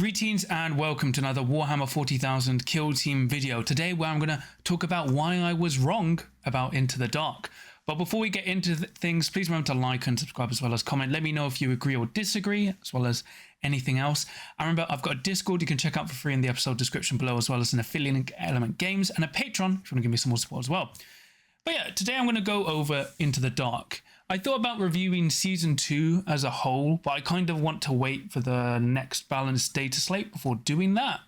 Greetings and welcome to another Warhammer 40,000 Kill Team video. Today where I'm going to talk about why I was wrong about Into the Dark. But before we get into things, please remember to like and subscribe as well as comment. Let me know if you agree or disagree, as well as anything else. I remember I've got a Discord you can check out for free in the episode description below, as well as an affiliate Element Games and a Patreon if you want to give me some more support as well. But yeah, today I'm going to go over Into the Dark. I thought about reviewing Season 2 as a whole, but I kind of want to wait for the next balanced data slate before doing that.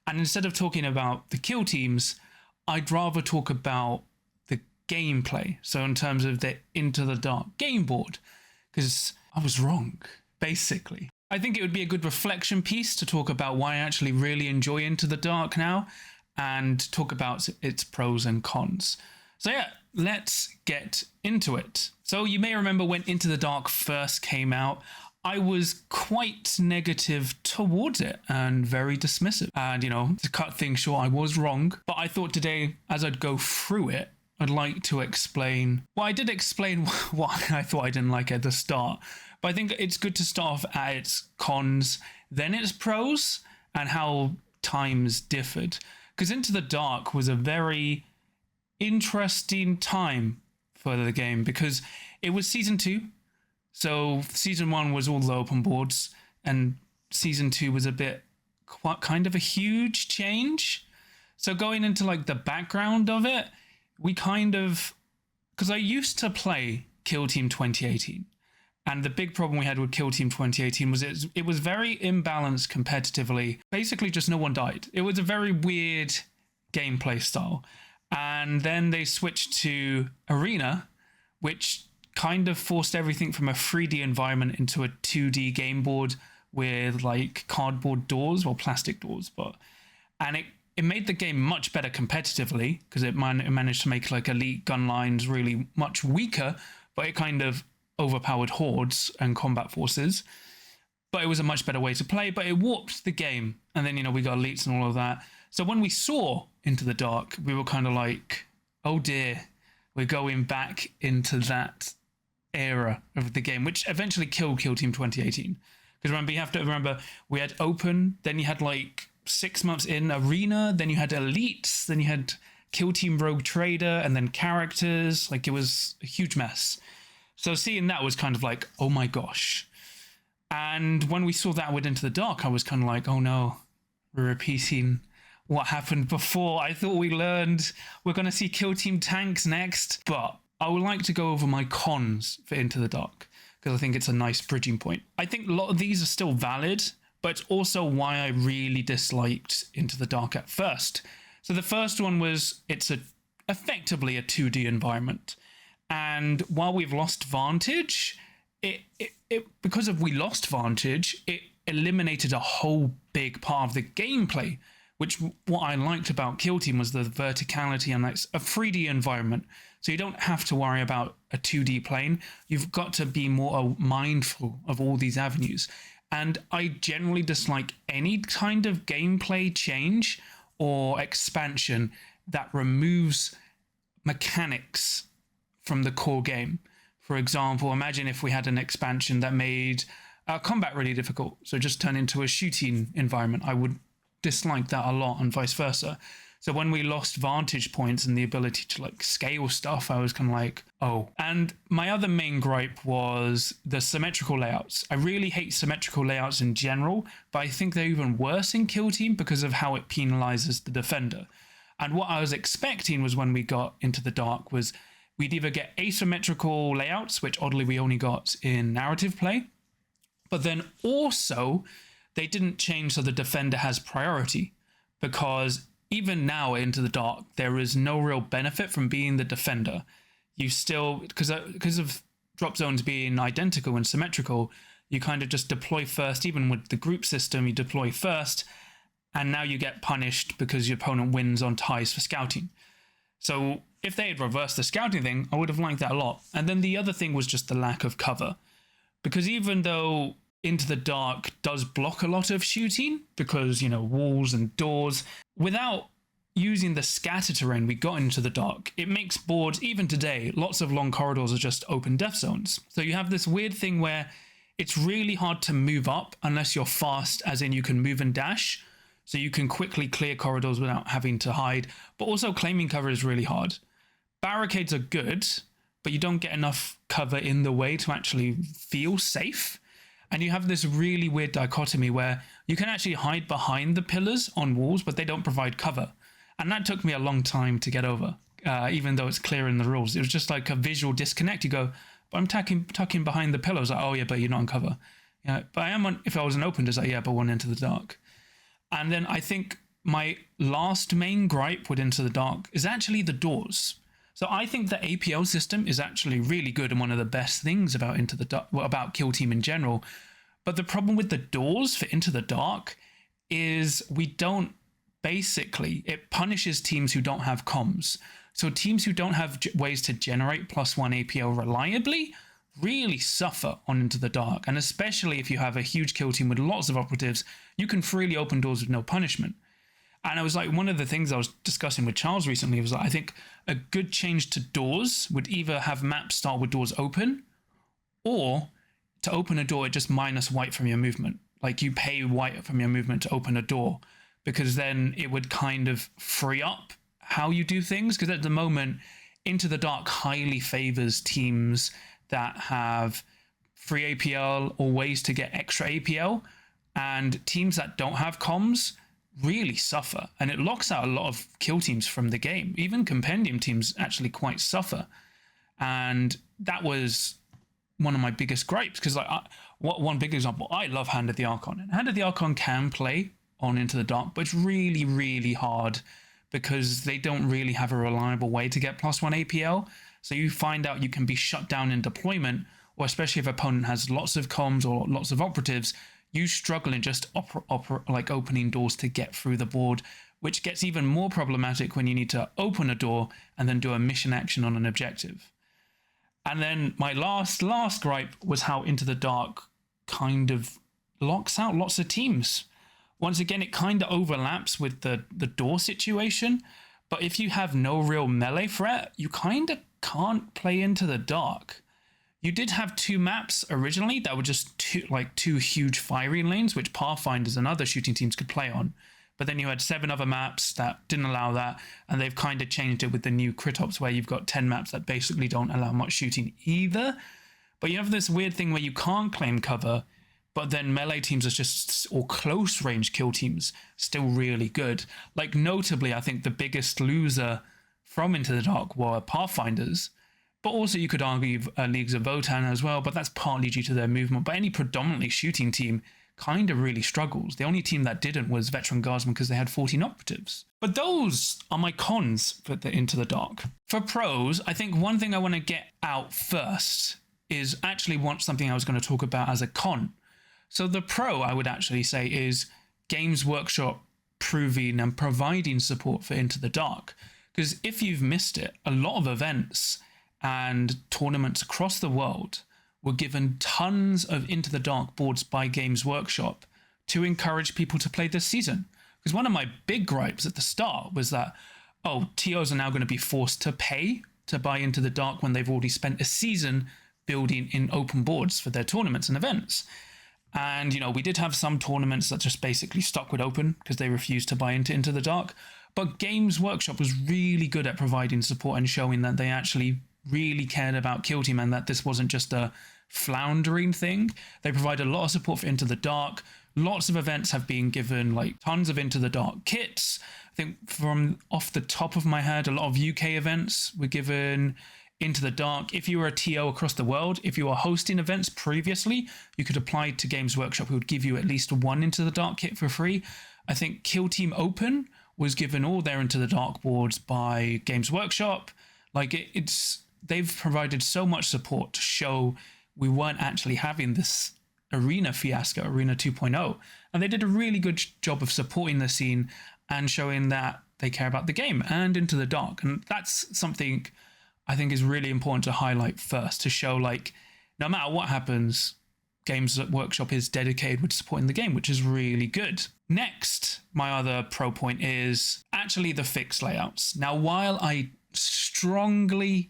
And instead of talking about the kill teams, I'd rather talk about the gameplay. So in terms of the Into the Dark game board, because I was wrong, basically. I think it would be a good reflection piece to talk about why I actually really enjoy Into the Dark now, and talk about its pros and cons. So yeah, let's get into it. So you may remember when Into the Dark first came out, I was quite negative towards it and very dismissive. And, you know, to cut things short, I was wrong. But I thought today, as I'd go through it, I'd like to explain... Well, I did explain why I thought I didn't like it at the start. But I think it's good to start off at its cons, then its pros, and how times differed. Because Into the Dark was a very interesting time for the game, because it was Season 2. So Season 1 was all the open boards, and Season 2 was a bit kind of a huge change. So going into like the background of it, we kind of, because I used to play Kill Team 2018, and the big problem we had with Kill Team 2018 was it was very imbalanced competitively. Basically just no one died. It was a very weird gameplay style. And then they switched to Arena, which kind of forced everything from a 3D environment into a 2D game board with like cardboard doors or plastic doors. And it made the game much better competitively, because it managed to make like elite gun lines really much weaker, but it kind of overpowered hordes and combat forces. But it was a much better way to play, but it warped the game. And then, you know, we got elites and all of that. So when we saw Into the Dark, we were kind of like, oh dear, we're going back into that era of the game, which eventually killed Kill Team 2018. Because remember, you have to remember, we had Open, then you had like 6 months in Arena, then you had Elites, then you had Kill Team Rogue Trader, and then characters. Like, it was a huge mess. So seeing that was kind of like, oh my gosh. And when we saw that with Into the Dark, I was kind of like, oh no, we're repeating what happened before. I thought we learned we're going to see Kill Team tanks next. But I would like to go over my cons for Into the Dark, because I think it's a nice bridging point. I think a lot of these are still valid, but it's also why I really disliked Into the Dark at first. So the first one was it's effectively a 2D environment. And while we've lost Vantage, because we lost Vantage, it eliminated a whole big part of the gameplay, which what I liked about Kill Team was the verticality, and that's a 3D environment. So you don't have to worry about a 2D plane. You've got to be more mindful of all these avenues. And I generally dislike any kind of gameplay change or expansion that removes mechanics from the core game. For example, imagine if we had an expansion that made combat really difficult, so just turn into a shooting environment. I would dislike that a lot, and vice versa. So when we lost vantage points and the ability to like scale stuff, I was kind of like, oh. And my other main gripe was the symmetrical layouts. I really hate symmetrical layouts in general, but I think they're even worse in Kill Team because of how it penalizes the defender. And what I was expecting was when we got Into the Dark was we'd either get asymmetrical layouts, which oddly we only got in narrative play, but then also they didn't change so the defender has priority, because even now Into the Dark, there is no real benefit from being the defender. You still, because of drop zones being identical and symmetrical, you kind of just deploy first. Even with the group system, you deploy first, and now you get punished because your opponent wins on ties for scouting. So if they had reversed the scouting thing, I would have liked that a lot. And then the other thing was just the lack of cover, because even though Into the Dark does block a lot of shooting, because, you know, walls and doors, without using the scatter terrain we got Into the Dark, it makes boards, even today, lots of long corridors are just open death zones. So you have this weird thing where It's really hard to move up unless you're fast, as in you can move and dash. So you can quickly clear corridors without having to hide. But also claiming cover is really hard. Barricades are good, but you don't get enough cover in the way to actually feel safe. And you have this really weird dichotomy where you can actually hide behind the pillars on walls, but they don't provide cover. And that took me a long time to get over, even though it's clear in the rules. It was just like a visual disconnect. You go, but I'm tucking behind the pillars. Like, oh yeah, but you're not on cover. Yeah, but I am on, if I was an open, just like, yeah, but one Into the Dark. And then I think my last main gripe with Into the Dark is actually the doors. So I think the APL system is actually really good and one of the best things about Into the Dark, well, about Kill Team in general. But the problem with the doors for Into the Dark is we don't, basically, it punishes teams who don't have comms. So teams who don't have ways to generate +1 APL reliably really suffer on Into the Dark. And especially if you have a huge kill team with lots of operatives, you can freely open doors with no punishment. And it was like one of the things I was discussing with Charles recently was like, I think a good change to doors would either have maps start with doors open, or to open a door, it just minus white from your movement. Like you pay white from your movement to open a door, because then it would kind of free up how you do things. Because at the moment, Into the Dark highly favors teams that have free APL or ways to get extra APL, and teams that don't have comms really suffer, and it locks out a lot of kill teams from the game. Even compendium teams actually quite suffer, and that was one of my biggest gripes. Because like, one big example, I love Hand of the Archon, and Hand of the Archon can play on Into the Dark, but it's really, really hard because they don't really have a reliable way to get +1 APL. So you find out you can be shut down in deployment, or especially if opponent has lots of comms or lots of operatives, you struggle in just like opening doors to get through the board, which gets even more problematic when you need to open a door and then do a mission action on an objective. And then my last gripe was how Into the Dark kind of locks out lots of teams. Once again, it kind of overlaps with the door situation, but if you have no real melee threat, you kind of can't play Into the Dark. You did have 2 maps originally that were just two huge firing lanes, which Pathfinders and other shooting teams could play on. But then you had 7 other maps that didn't allow that, and they've kind of changed it with the new crit ops, where you've got 10 maps that basically don't allow much shooting either. But you have this weird thing where you can't claim cover, but then melee teams are just, or close range kill teams, still really good. Like notably, I think the biggest loser from Into the Dark were Pathfinders. But also you could argue Leagues of Votan as well, but that's partly due to their movement. But any predominantly shooting team kind of really struggles. The only team that didn't was Veteran Guardsmen, because they had 14 operatives. But those are my cons for the Into the Dark. For pros, I think one thing I want to get out first is actually something I was going to talk about as a con. So the pro, I would actually say, is Games Workshop proving and providing support for Into the Dark. Because if you've missed it, a lot of events and tournaments across the world were given tons of Into the Dark boards by Games Workshop to encourage people to play this season. Because one of my big gripes at the start was that, TOs are now going to be forced to pay to buy Into the Dark when they've already spent a season building in open boards for their tournaments and events. And, we did have some tournaments that just basically stuck with open because they refused to buy into the Dark. But Games Workshop was really good at providing support and showing that they actually really cared about Kill Team and that this wasn't just a floundering thing. They provided a lot of support for Into the Dark. Lots of events have been given like tons of Into the Dark kits. I think from off the top of my head, a lot of UK events were given Into the Dark. If you were a TO across the world, if you were hosting events previously, you could apply to Games Workshop, who would give you at least 1 Into the Dark kit for free. I think Kill Team Open was given all their Into the Dark boards by Games Workshop. Like they've provided so much support to show we weren't actually having this arena fiasco, Arena 2.0. And they did a really good job of supporting the scene and showing that they care about the game and Into the Dark. And that's something I think is really important to highlight first, to show like no matter what happens, Games Workshop is dedicated with supporting the game, which is really good. Next, my other pro point is actually the fixed layouts. Now, while I strongly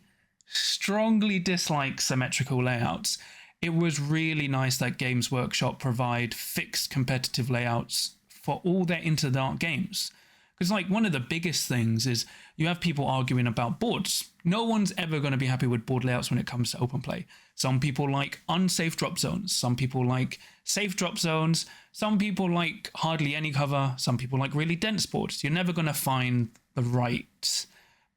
dislike symmetrical layouts, it was really nice that Games Workshop provide fixed competitive layouts for all their Into the Dark games. Because like one of the biggest things is you have people arguing about boards. No one's ever going to be happy with board layouts when it comes to open play. Some people like unsafe drop zones. Some people like safe drop zones. Some people like hardly any cover. Some people like really dense boards. You're never going to find the right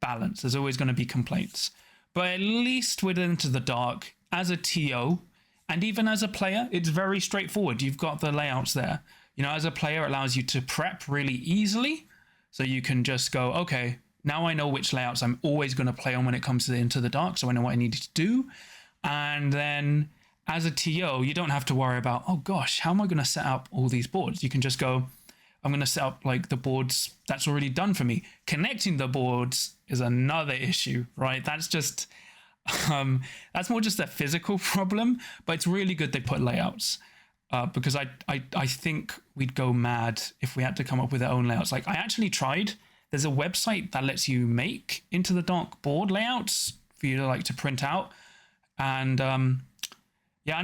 balance. There's always going to be complaints. But at least with Into the Dark, as a TO, and even as a player, it's very straightforward. You've got the layouts there. You know, as a player, it allows you to prep really easily. So you can just go, okay, now I know which layouts I'm always going to play on when it comes to Into the Dark, so I know what I need to do. And then as a TO, you don't have to worry about, oh gosh, how am I going to set up all these boards? You can just go, I'm going to set up like the boards that's already done for me. Connecting the boards is another issue, right? That's just, that's more just a physical problem, but it's really good they put layouts. Because I think we'd go mad if we had to come up with our own layouts. Like I actually tried. There's a website that lets you make Into the Dark board layouts for you to like to print out. And yeah,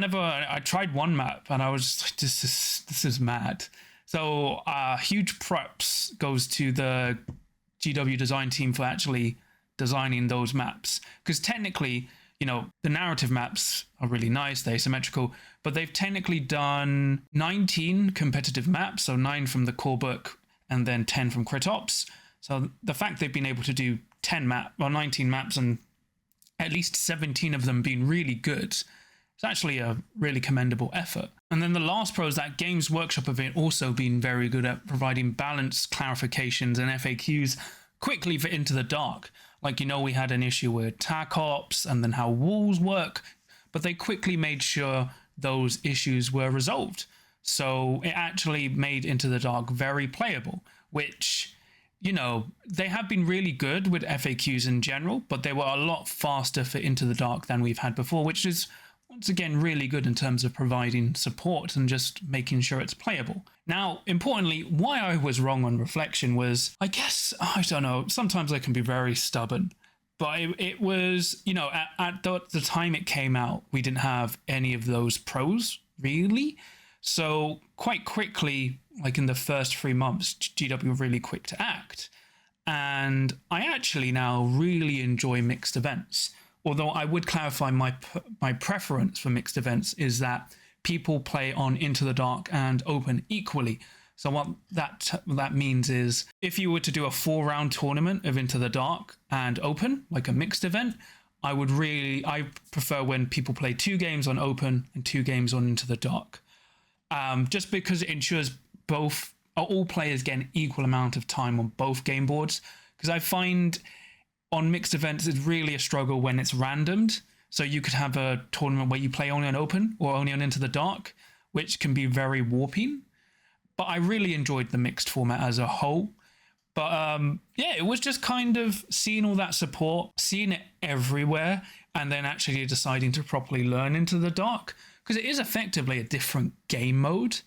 I tried one map and I was just like, this is mad. So huge props goes to the GW design team for actually designing those maps. Because technically, you know, the narrative maps are really nice, they're symmetrical, but they've technically done 19 competitive maps, so 9 from the core book and then 10 from Crit Ops. So the fact they've been able to do 19 maps and at least 17 of them being really good, it's actually a really commendable effort. And then the last pro is that Games Workshop have also been very good at providing balanced clarifications and FAQs quickly for Into the Dark. Like, you know, we had an issue with TAC Ops and then how walls work, but they quickly made sure those issues were resolved. So it actually made Into the Dark very playable, which, you know, they have been really good with FAQs in general, but they were a lot faster for Into the Dark than we've had before, which is, once again, really good in terms of providing support and just making sure it's playable. Now, importantly, why I was wrong on reflection was, I guess, I don't know, sometimes I can be very stubborn, but it was, you know, at the time it came out, we didn't have any of those pros, really. So quite quickly, like in the first 3 months, GW were really quick to act. And I actually now really enjoy mixed events. Although I would clarify my preference for mixed events is that people play on Into the Dark and Open equally. So what that means is if you were to do a 4-round tournament of Into the Dark and Open, like a mixed event, I prefer when people play 2 games on Open and 2 games on Into the Dark. Just because it ensures all players get an equal amount of time on both game boards. Because I find on mixed events, it's really a struggle when it's randomed. So you could have a tournament where you play only on Open or only on Into the Dark, which can be very warping. But I really enjoyed the mixed format as a whole. But yeah, it was just kind of seeing all that support, seeing it everywhere, and then actually deciding to properly learn Into the Dark. Because it is effectively a different game mode.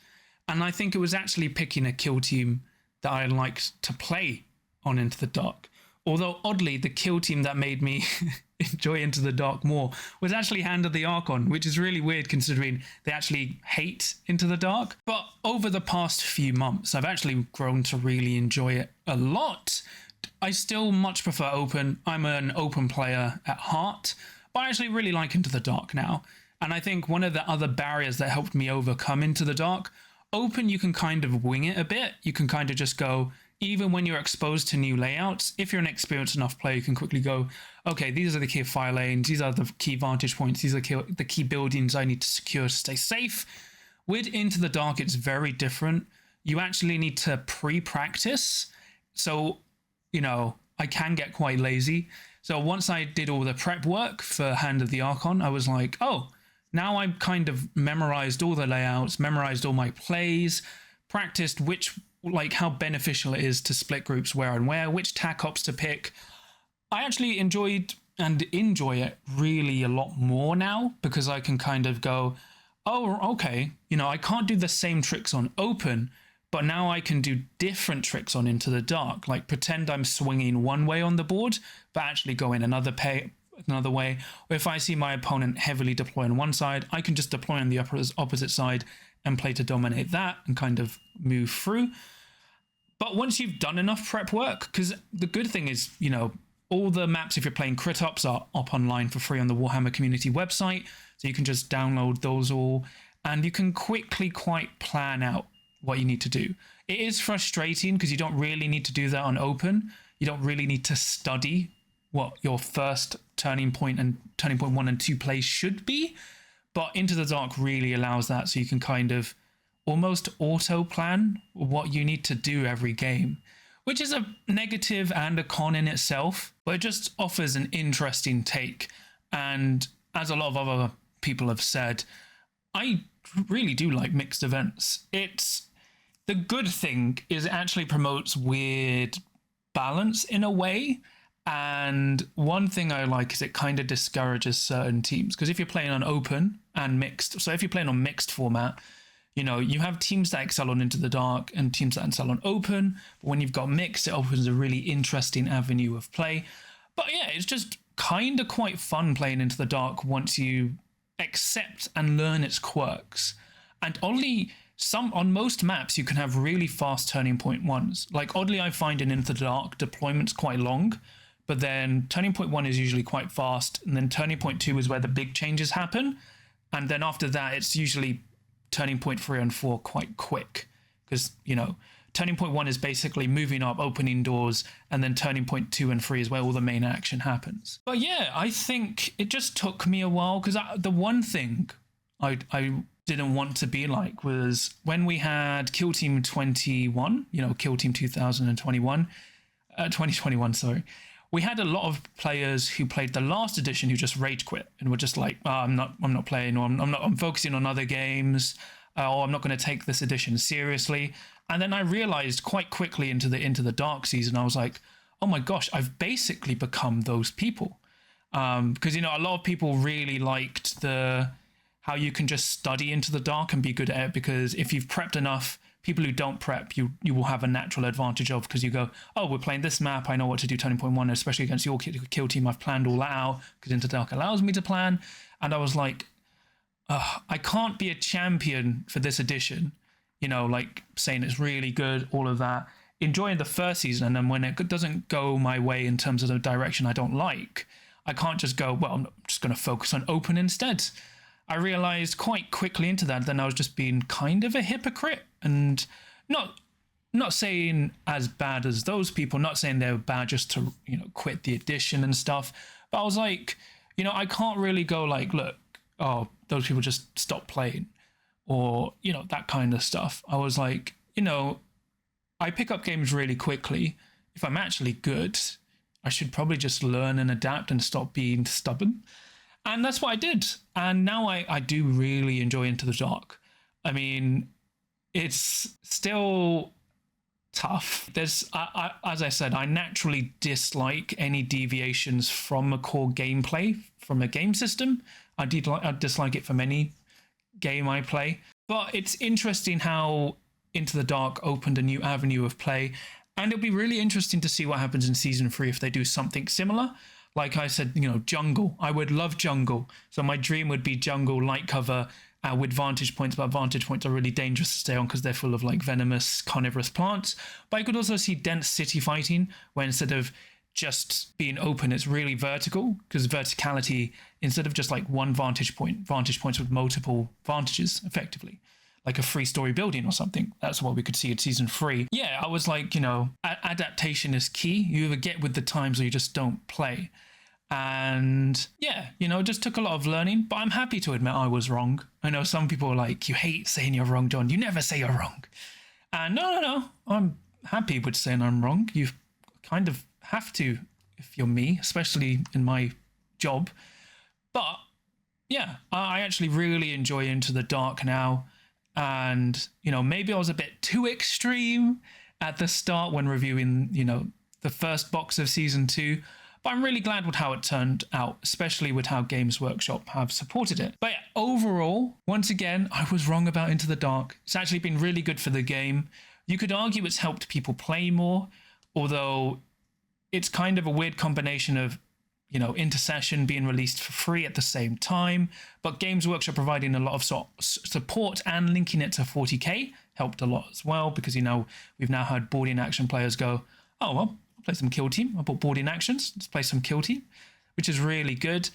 And I think it was actually picking a kill team that I liked to play on Into the Dark. Although, oddly, the kill team that made me enjoy Into the Dark more was actually Hand of the Archon, which is really weird considering they actually hate Into the Dark. But over the past few months, I've actually grown to really enjoy it a lot. I still much prefer Open. I'm an Open player at heart, but I actually really like Into the Dark now. And I think one of the other barriers that helped me overcome Into the Dark, Open, you can kind of wing it a bit. You can kind of just go, even when you're exposed to new layouts, if you're an experienced enough player, you can quickly go, okay, these are the key fire lanes, these are the key vantage points, these are the key buildings I need to secure to stay safe. With Into the Dark, it's very different. You actually need to pre-practice. So, you know, I can get quite lazy. So once I did all the prep work for Hand of the Archon, I was like, oh, now I've kind of memorized all the layouts, memorized all my plays, practiced how beneficial it is to split groups where and where, which TAC ops to pick. I actually enjoy it really a lot more now because I can kind of go, oh, okay, you know, I can't do the same tricks on Open, but now I can do different tricks on Into the Dark, like pretend I'm swinging one way on the board, but actually go in another another way. Or if I see my opponent heavily deploy on one side, I can just deploy on the opposite side and play to dominate that and kind of move through. But once you've done enough prep work, because the good thing is, you know, all the maps, if you're playing crit ops, are up online for free on the Warhammer community website. So you can just download those all, and you can quickly quite plan out what you need to do. It is frustrating because you don't really need to do that on open. You don't really need to study what your first turning point and turning point 1 and 2 plays should be. But Into the Dark really allows that, so you can kind of almost auto plan what you need to do every game, which is a negative and a con in itself, but it just offers an interesting take. And as a lot of other people have said, I really do like mixed events. The good thing is it actually promotes weird balance in a way. And one thing I like is it kind of discourages certain teams, because if you're playing on open and mixed, so if you're playing on mixed format, you know, you have teams that excel on Into the Dark and teams that excel on open. But when you've got mixed, it opens a really interesting avenue of play. But yeah, it's just kind of quite fun playing Into the Dark once you accept and learn its quirks. And on most maps, you can have really fast turning point 1s. Like, oddly, I find in Into the Dark, deployment's quite long, but then turning point 1 is usually quite fast, and then turning point 2 is where the big changes happen. And then after that, it's usually turning point 3 and 4 quite quick, because, you know, turning point 1 is basically moving up, opening doors, and then turning point 2 and 3 is where all the main action happens. But yeah, I think it just took me a while, because the one thing I didn't want to be like was when we had Kill Team 21, you know, Kill Team 2021, sorry. We had a lot of players who played the last edition who just rage quit and were just like, oh, I'm not playing, or I'm focusing on other games, or I'm not going to take this edition seriously. And then I realized quite quickly into the Dark season, I was like, oh my gosh, I've basically become those people. Because, you know, a lot of people really liked how you can just study Into the Dark and be good at it, because if you've prepped enough, people who don't prep, you will have a natural advantage of, because you go, oh, we're playing this map, I know what to do turning point 1, especially against your kill team, I've planned all that out, because Into the Dark allows me to plan. And I was like, I can't be a champion for this edition, you know, like saying it's really good, all of that, enjoying the first season, and then when it doesn't go my way in terms of the direction I don't like, I can't just go, well, I'm just going to focus on open instead. I realized quite quickly into that, then I was just being kind of a hypocrite, and not saying as bad as those people, not saying they were bad just to, you know, quit the edition and stuff. But I was like, you know, I can't really go like, look, oh, those people just stop playing, or, you know, that kind of stuff. I was like, you know, I pick up games really quickly. If I'm actually good, I should probably just learn and adapt and stop being stubborn. And that's what I did. And now I do really enjoy Into the Dark. I mean, it's still tough. As I said, I naturally dislike any deviations from a core gameplay, from a game system. I dislike it from any game I play. But it's interesting how Into the Dark opened a new avenue of play. And it'll be really interesting to see what happens in Season 3 if they do something similar. Like I said, you know, jungle. I would love jungle. So my dream would be jungle, light cover, with vantage points. But vantage points are really dangerous to stay on because they're full of like venomous, carnivorous plants. But I could also see dense city fighting, where instead of just being open, it's really vertical, because verticality, instead of just like one vantage points with multiple vantages, effectively. Like a 3-story building or something. That's what we could see in Season 3. Yeah, I was like, you know, adaptation is key. You either get with the times or you just don't play. And yeah, you know, it just took a lot of learning, but I'm happy to admit I was wrong. I know some people are like, you hate saying you're wrong, John. You never say you're wrong. And no. I'm happy with saying I'm wrong. You kind of have to if you're me, especially in my job. But yeah, I actually really enjoy Into the Dark now. And, you know, maybe I was a bit too extreme at the start when reviewing, you know, the first box of Season 2. But I'm really glad with how it turned out, especially with how Games Workshop have supported it. But yeah, overall, once again, I was wrong about Into the Dark. It's actually been really good for the game. You could argue it's helped people play more, although it's kind of a weird combination of, you know, Intercession being released for free at the same time. But Games Workshop providing a lot of support and linking it to 40k helped a lot as well, because, you know, we've now had boarding action players go, oh, well, I'll play some Kill Team. I bought boarding actions. Let's play some Kill Team, which is really good.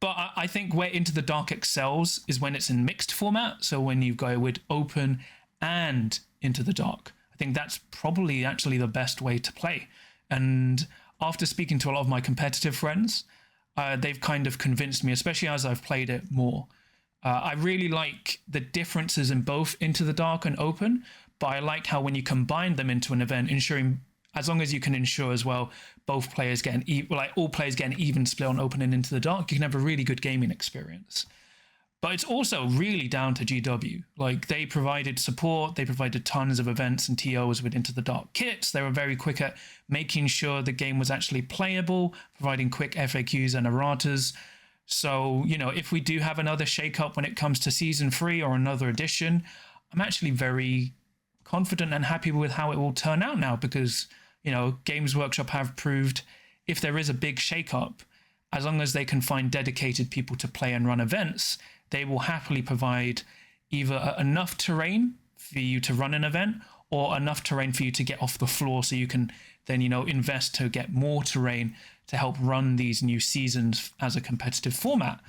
But I think where Into the Dark excels is when it's in mixed format. So when you go with open and Into the Dark, I think that's probably actually the best way to play. And after speaking to a lot of my competitive friends, they've kind of convinced me, especially as I've played it more. I really like the differences in both Into the Dark and open, but I like how when you combine them into an event, ensuring, as long as you can ensure as well, both players get all players get an even split on open and Into the Dark, you can have a really good gaming experience. But it's also really down to GW. Like, they provided support, they provided tons of events and TOs with Into the Dark kits. They were very quick at making sure the game was actually playable, providing quick FAQs and erratas. So, you know, if we do have another shake-up when it comes to Season 3 or another edition, I'm actually very confident and happy with how it will turn out now, because, you know, Games Workshop have proved if there is a big shake-up, as long as they can find dedicated people to play and run events, they will happily provide either enough terrain for you to run an event or enough terrain for you to get off the floor, so you can then, you know, invest to get more terrain to help run these new seasons as a competitive format.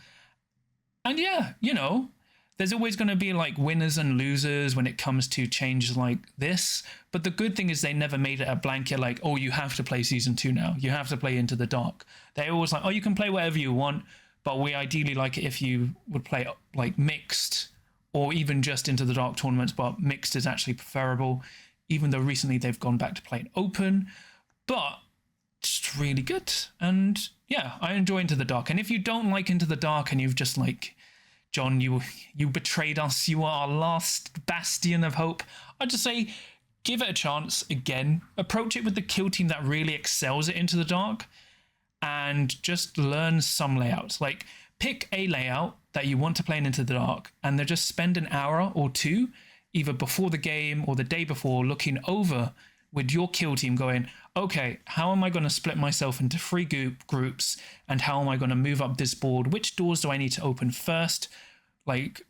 And yeah, you know, there's always going to be like winners and losers when it comes to changes like this. But the good thing is they never made it a blanket like, oh, you have to play Season 2 now. You have to play Into the Dark. They always like, oh, you can play whatever you want, but we ideally like it if you would play like mixed or even just Into the Dark tournaments, but mixed is actually preferable, even though recently they've gone back to playing open. But it's really good. And yeah, I enjoy Into the Dark. And if you don't like Into the Dark and you've just like, John, you betrayed us, you are our last bastion of hope, I'd just say give it a chance again. Approach it with the Kill Team that really excels at Into the Dark, and just learn some layouts. Like, pick a layout that you want to play in Into the Dark, and then just spend an hour or two, either before the game or the day before, looking over with your Kill Team going, okay, how am I going to split myself into 3 groups, and how am I going to move up this board? Which doors do I need to open first? Like,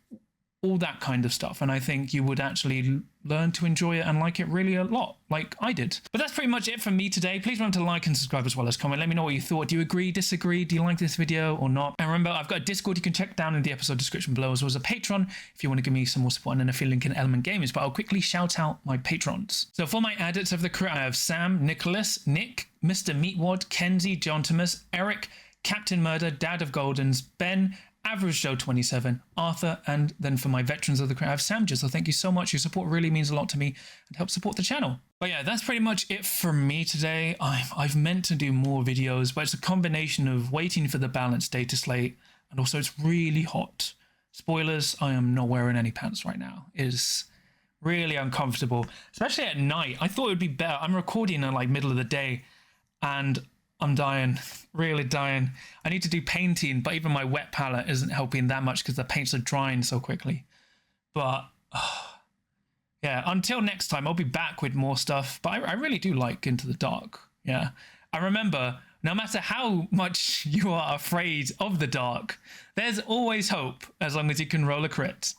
all that kind of stuff. And I think you would actually learn to enjoy it and like it really a lot, like I did. But that's pretty much it from me today. Please remember to like and subscribe as well as comment. Let me know what you thought. Do you agree, disagree? Do you like this video or not? And remember, I've got a Discord you can check down in the episode description below, as well as a Patreon if you want to give me some more support, and then a link in Element Games. But I'll quickly shout out my patrons. So for my adults of the crew, I have Sam, Nicholas, Nick, Mr. Meatwad, Kenzie, John Thomas, Eric, Captain Murder, Dad of Goldens, Ben, Average Joe 27, Arthur, and then for my veterans of the crew, I have Samja. So thank you so much. Your support really means a lot to me and helps support the channel. But yeah, that's pretty much it from me today. I've meant to do more videos, but it's a combination of waiting for the balanced data slate, and also it's really hot. Spoilers, I am not wearing any pants right now. It is really uncomfortable, especially at night. I thought it would be better. I'm recording at like middle of the day, and I'm dying, really dying. I need to do painting, but even my wet palette isn't helping that much because the paints are drying so quickly. But yeah, until next time, I'll be back with more stuff. But I really do like Into the Dark. Yeah, I remember, no matter how much you are afraid of the dark, there's always hope as long as you can roll a crit.